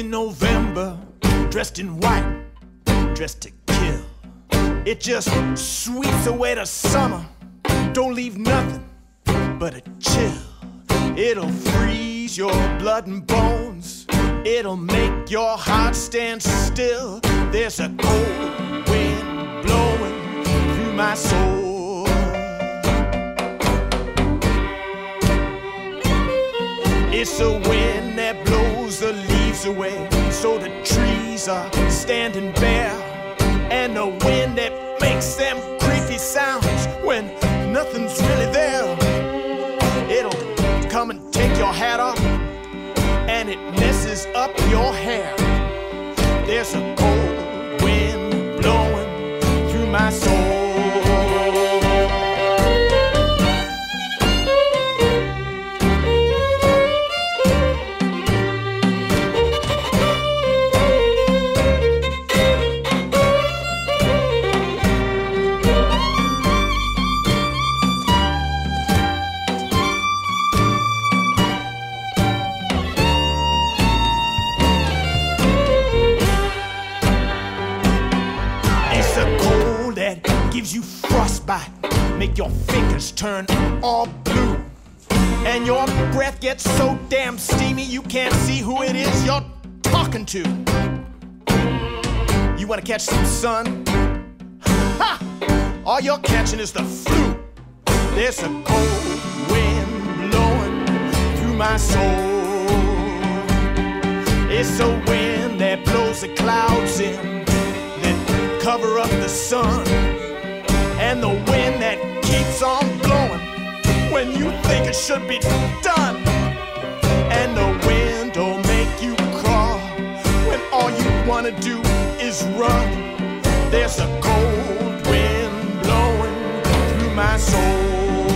in November, dressed in white, dressed to kill. It just sweeps away the summer, don't leave nothing but a chill. It'll freeze your blood and bones, it'll make your heart stand still. There's a cold wind blowing through my soul. It's a wind that blows the leaves away, so the trees are standing bare. And the wind that makes them creepy sounds when nothing's really there. It'll come and take your hat off, and it messes up your hair. There's a cold wind blowing through my soul. Gives you frostbite, make your fingers turn all blue, and your breath gets so damn steamy you can't see who it is you're talking to. You wanna catch some sun? Ha! All you're catching is the flu. There's a cold wind blowing through my soul. It's a wind that blows the clouds in, that cover up the sun. And the wind that keeps on blowing when you think it should be done. And the wind will make you crawl when all you wanna do is run. There's a cold wind blowing through my soul.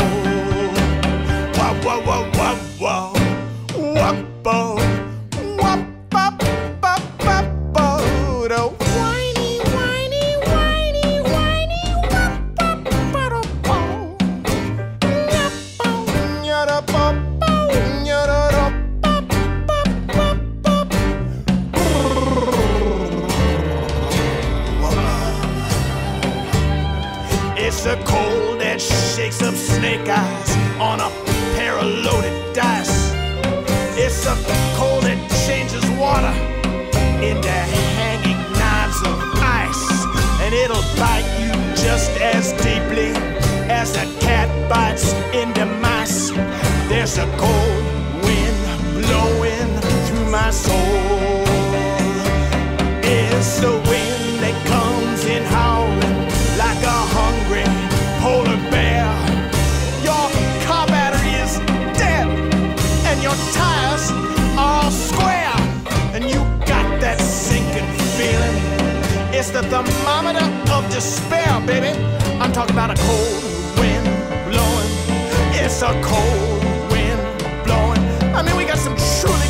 Wah, wah, wah, wah, wah. Wah, wah, wah, wah, wah, wah, wah. Whiny, whiny, whiny, whiny, wah. It's a cold that shakes up snake eyes on a pair of loaded dice. It's a cold that changes water into hanging knives of ice. And it'll bite you just as deeply as a cat bites into mice. There's a cold wind blowing through my soul. It's the wind that comes in howling like a hungry polar bear. Your car battery is dead and your tires are all square, and you got that sinking feeling. It's the thermometer of despair, baby. I'm talking about a cold wind blowing. It's a cold wind blowing. I mean, we got some truly